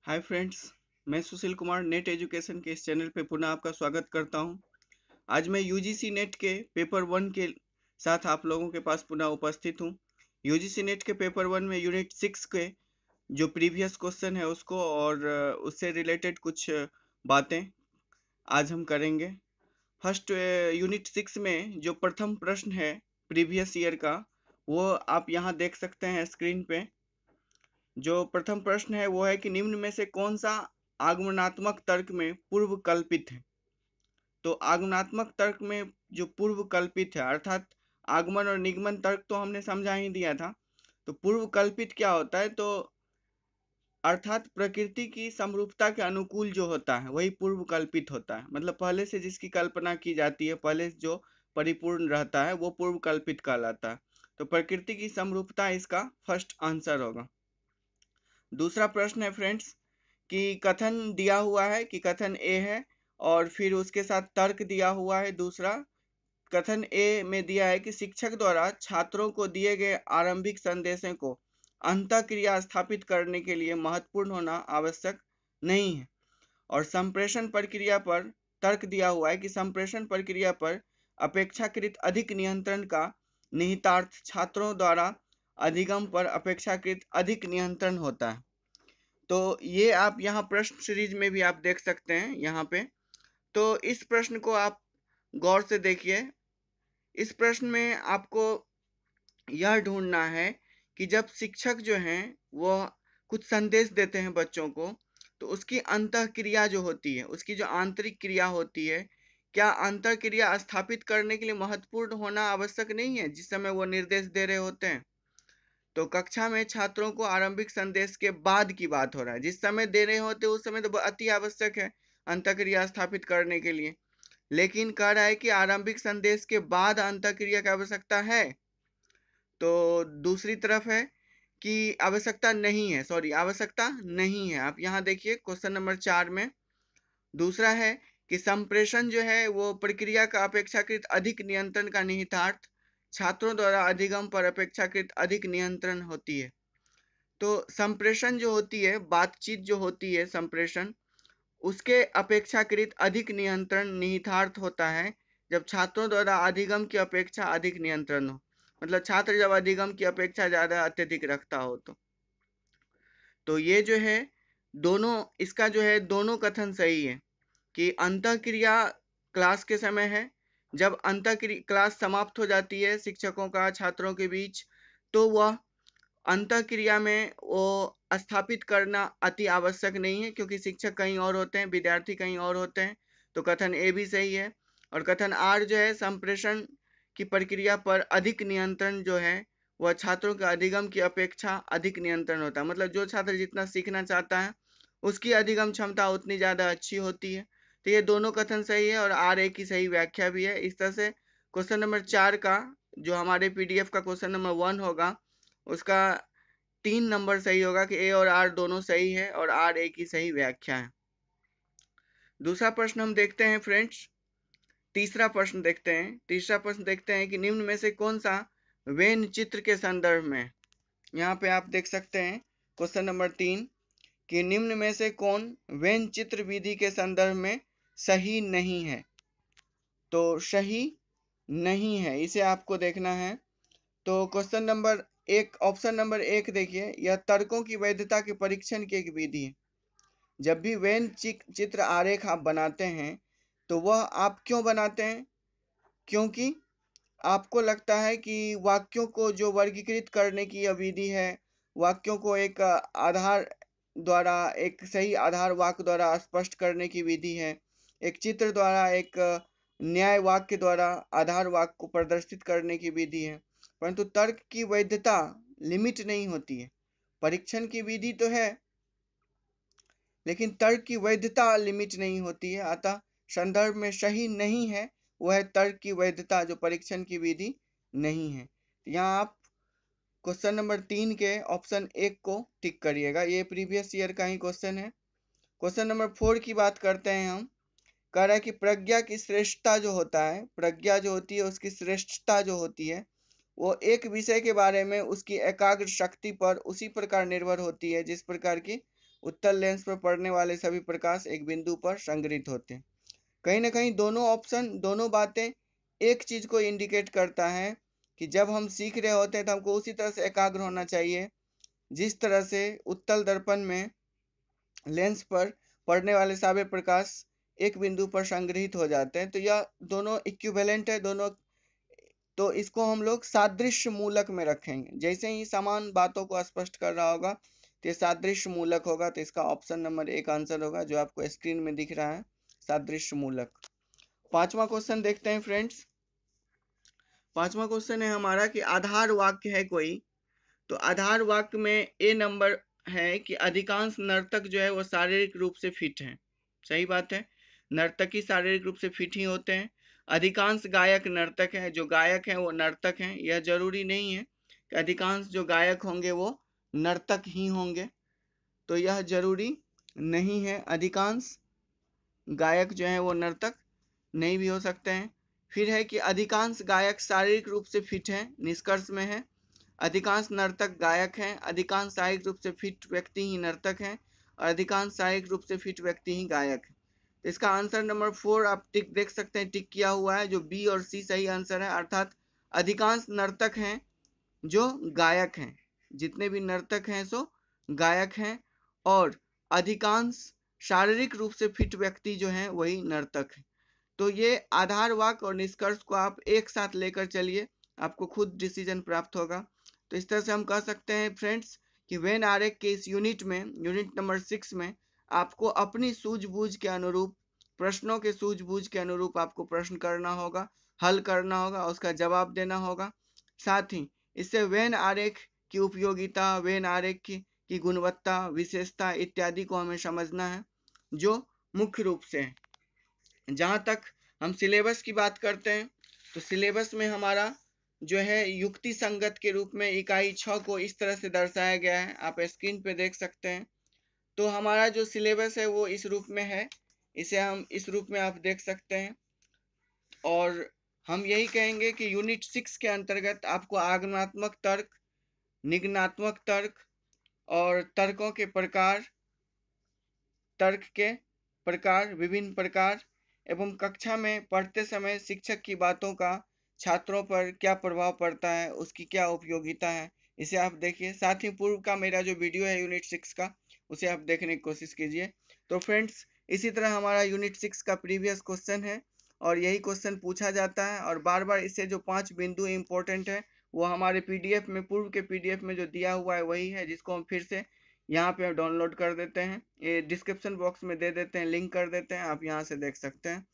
Hi friends, मैं Sushil Kumar net education के इस चैनल पे पुनः आपका स्वागत करता हूं। आज मैं यूजीसी नेट के पेपर 1 के साथ आप लोगों के पास पुनः उपस्थित हूं। यूजीसी नेट के पेपर 1 में यूनिट 6 के जो प्रीवियस क्वेश्चन है उसको और उससे रिलेटेड कुछ बातें आज हम करेंगे। फर्स्ट यूनिट 6 में जो प्रथम प्रश्न है प्रीवियस ईयर का, वो आप यहाँ देख सकते हैं स्क्रीन पे। जो प्रथम प्रश्न है वो है कि निम्न में से कौन सा आगमनात्मक तर्क में पूर्व कल्पित है। तो आगमनात्मक तर्क में जो पूर्व कल्पित है, अर्थात आगमन और निगमन तर्क तो हमने समझा ही दिया था। तो पूर्व कल्पित क्या होता है? तो अर्थात प्रकृति की समरूपता के अनुकूल जो होता है वही पूर्व कल्पित होता है। मतलब पहले से जिसकी कल्पना की जाती है, पहले से जो परिपूर्ण रहता है वो पूर्व कल्पित कहलाता है। तो प्रकृति की समरूपता इसका फर्स्ट आंसर होगा। दूसरा प्रश्न है फ्रेंड्स कि कथन दिया हुआ है कि कथन ए है और फिर उसके साथ तर्क दिया हुआ है। दूसरा कथन ए में दिया है कि शिक्षक द्वारा छात्रों को दिए गए आरंभिक संदेशों को अंतःक्रिया स्थापित करने के लिए महत्वपूर्ण होना आवश्यक नहीं है। और संप्रेषण प्रक्रिया पर तर्क दिया हुआ है कि संप्रेषण प्रक्रिया पर अपेक्षाकृत अधिक नियंत्रण का निहितार्थ छात्रों द्वारा अधिगम पर अपेक्षाकृत अधिक नियंत्रण होता है। तो ये आप यहाँ प्रश्न सीरीज में भी आप देख सकते हैं यहाँ पे। तो इस प्रश्न को आप गौर से देखिए। इस प्रश्न में आपको यह ढूंढना है कि जब शिक्षक जो हैं वो कुछ संदेश देते हैं बच्चों को, तो उसकी अंतःक्रिया जो होती है, उसकी जो आंतरिक क्रिया होती है, क्या अंतःक्रिया स्थापित करने के लिए महत्वपूर्ण होना आवश्यक नहीं है जिस समय वो निर्देश दे रहे होते हैं। तो कक्षा में छात्रों को आरंभिक संदेश के बाद की बात हो रहा है। जिस समय दे रहे होते उस समय तो अति आवश्यक है अंतःक्रिया स्थापित करने के लिए, लेकिन कह रहा है कि आरंभिक संदेश के बाद अंतःक्रिया की आवश्यकता है। तो दूसरी तरफ है कि आवश्यकता नहीं है, सॉरी आवश्यकता नहीं है। आप यहाँ देखिए क्वेश्चन नंबर 4 में दूसरा है कि संप्रेषण जो है वो प्रक्रिया का अपेक्षाकृत अधिक नियंत्रण का निहितार्थ छात्रों द्वारा अधिगम पर अपेक्षाकृत अधिक नियंत्रण होती है। तो संप्रेषण जो होती है, बातचीत जो होती है, संप्रेषण उसके अपेक्षाकृत अधिक नियंत्रण निहितार्थ होता है जब छात्रों द्वारा अधिगम की अपेक्षा अधिक नियंत्रण हो। मतलब छात्र जब अधिगम की अपेक्षा ज्यादा अत्यधिक रखता हो तो ये जो है दोनों, इसका जो है दोनों कथन सही है कि अंतःक्रिया क्लास के समय है। जब अंतःक्रिया क्लास समाप्त हो जाती है शिक्षकों का छात्रों के बीच, तो वह अंतःक्रिया में वो स्थापित करना अति आवश्यक नहीं है, क्योंकि शिक्षक कहीं और होते हैं, विद्यार्थी कहीं और होते हैं। तो कथन ए भी सही है। और कथन आर जो है संप्रेषण की प्रक्रिया पर अधिक नियंत्रण जो है वह छात्रों के अधिगम की अपेक्षा अधिक नियंत्रण होता है। मतलब जो छात्र जितना सीखना चाहता है उसकी अधिगम क्षमता उतनी ज़्यादा अच्छी होती है। तो ये दोनों कथन सही है और आर ए की सही व्याख्या भी है। इस तरह से क्वेश्चन नंबर 4 का जो हमारे पीडीएफ का क्वेश्चन नंबर 1 होगा उसका 3 नंबर सही होगा कि ए और आर दोनों सही है और आर ए की सही व्याख्या है। दूसरा प्रश्न हम देखते हैं फ्रेंड्स। तीसरा प्रश्न देखते हैं कि निम्न में से कौन सा वेन चित्र के संदर्भ में, यहाँ पे आप देख सकते हैं क्वेश्चन नंबर 3 कि निम्न में से कौन वेन चित्र विधि के संदर्भ में सही नहीं है। तो सही नहीं है इसे आपको देखना है। तो क्वेश्चन नंबर 1, ऑप्शन नंबर 1 देखिए, यह तर्कों की वैधता के परीक्षण की एक विधि है। जब भी वेन चित्र आरेख आप बनाते हैं तो वह आप क्यों बनाते हैं? क्योंकि आपको लगता है कि वाक्यों को जो वर्गीकृत करने की यह विधि है, वाक्यों को एक आधार द्वारा, एक सही आधार वाक्य द्वारा स्पष्ट करने की विधि है, एक चित्र द्वारा, एक न्याय वाक्य द्वारा आधार वाक्य को प्रदर्शित करने की विधि है। परंतु तर्क की वैधता लिमिट नहीं होती है। परीक्षण की विधि तो है लेकिन तर्क की वैधता लिमिट नहीं होती है। अतः संदर्भ में सही नहीं है वह तर्क की वैधता जो परीक्षण की विधि नहीं है। यहाँ आप क्वेश्चन नंबर 3 के ऑप्शन 1 को टिक करिएगा। ये प्रीवियस ईयर का ही क्वेश्चन है। क्वेश्चन नंबर 4 की बात करते हैं हम। कह रहा है कि प्रज्ञा की श्रेष्ठता जो होता है, प्रज्ञा जो होती है उसकी श्रेष्ठता जो होती है वो एक विषय के बारे में उसकी एकाग्र शक्ति पर उसी प्रकार निर्भर होती है जिस प्रकार की उत्तल लेंस पर पड़ने वाले सभी प्रकाश एक बिंदु पर संग्रहित होते हैं। कहीं ना कहीं दोनों ऑप्शन, दोनों बातें एक चीज को इंडिकेट करता है कि जब हम सीख रहे होते हैं तो हमको उसी तरह से एकाग्र होना चाहिए जिस तरह से उत्तल दर्पण में लेंस पर पड़ने वाले सारे प्रकाश एक बिंदु पर संग्रहित हो जाते हैं। तो यह दोनों इक्विवेलेंट है, दोनों। तो इसको हम लोग सादृश्य मूलक में रखेंगे। जैसे ही समान बातों को स्पष्ट कर रहा होगा तो ये सादृश्य मूलक होगा। तो इसका ऑप्शन नंबर 1 आंसर होगा जो आपको स्क्रीन में दिख रहा है, सादृश्य मूलक। पांचवा क्वेश्चन देखते हैं फ्रेंड्स। पांचवा क्वेश्चन है हमारा कि आधार वाक्य है कोई, तो आधार वाक्य में ए नंबर है कि अधिकांश नर्तक जो है वो शारीरिक रूप से फिट हैं। सही बात है, नर्तकी शारीरिक रूप से फिट ही होते हैं। अधिकांश गायक नर्तक हैं, जो गायक हैं वो नर्तक हैं। यह जरूरी नहीं है कि अधिकांश जो गायक होंगे वो नर्तक ही होंगे, तो यह जरूरी नहीं है। अधिकांश गायक जो है वो नर्तक नहीं भी हो सकते हैं। फिर है कि अधिकांश गायक शारीरिक रूप से फिट हैं, निष्कर्ष में है अधिकांश नर्तक गायक हैं, अधिकांश शारीरिक रूप से फिट व्यक्ति ही नर्तक हैं और अधिकांश शारीरिक रूप से फिट व्यक्ति ही गायक है। तो इसका आंसर नंबर 4 आप टिक देख सकते हैं, टिक किया हुआ है, जो बी और सी सही आंसर है। अर्थात अधिकांश नर्तक हैं जो गायक हैं, जितने भी नर्तक हैं सो गायक हैं, और अधिकांश शारीरिक रूप से फिट व्यक्ति जो हैं वही नर्तक हैं। तो ये आधार वाक्य और निष्कर्ष को आप एक साथ लेकर चलिए, आपको खुद डिसीजन प्राप्त होगा। तो इस तरह से हम कह सकते हैं फ्रेंड्स कि वेन आरेख के इस यूनिट में, यूनिट नंबर 6 में, आपको अपनी सूझबूझ के अनुरूप, प्रश्नों के सूझबूझ के अनुरूप आपको प्रश्न करना होगा, हल करना होगा, उसका जवाब देना होगा। साथ ही इससे वेन आरेख की उपयोगिता, वेन आरेख की गुणवत्ता, विशेषता इत्यादि को हमें समझना है, जो मुख्य रूप से है। जहाँ तक हम सिलेबस की बात करते हैं तो सिलेबस में हमारा जो है युक्ति संगत के रूप में इकाई 6 को इस तरह से दर्शाया गया है, आप स्क्रीन पे देख सकते हैं। तो हमारा जो सिलेबस है वो इस रूप में है, इसे हम इस रूप में आप देख सकते हैं। और हम यही कहेंगे कि यूनिट 6 के अंतर्गत आपको आगमनात्मक तर्क, निगमनात्मक तर्क और तर्कों के प्रकार, तर्क के प्रकार, विभिन्न प्रकार एवं कक्षा में पढ़ते समय शिक्षक की बातों का छात्रों पर क्या प्रभाव पड़ता है, उसकी क्या उपयोगिता है, इसे आप देखिए। साथ ही पूर्व का मेरा जो वीडियो है यूनिट 6 का, उसे आप देखने की कोशिश कीजिए। तो फ्रेंड्स, इसी तरह हमारा यूनिट 6 का प्रीवियस क्वेश्चन है और यही क्वेश्चन पूछा जाता है, और बार बार इससे जो 5 बिंदु इंपॉर्टेंट है वो हमारे पीडीएफ में, पूर्व के पीडीएफ में जो दिया हुआ है वही है, जिसको हम फिर से यहाँ पे डाउनलोड कर देते हैं। ये डिस्क्रिप्शन बॉक्स में दे देते हैं, लिंक कर देते हैं, आप यहाँ से देख सकते हैं।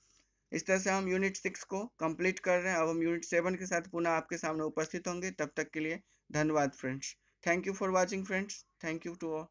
इस तरह से हम यूनिट 6 को कंप्लीट कर रहे हैं। अब हम यूनिट 7 के साथ पुनः आपके सामने उपस्थित होंगे। तब तक के लिए धन्यवाद friends. Thank you for watching friends. Thank you to all.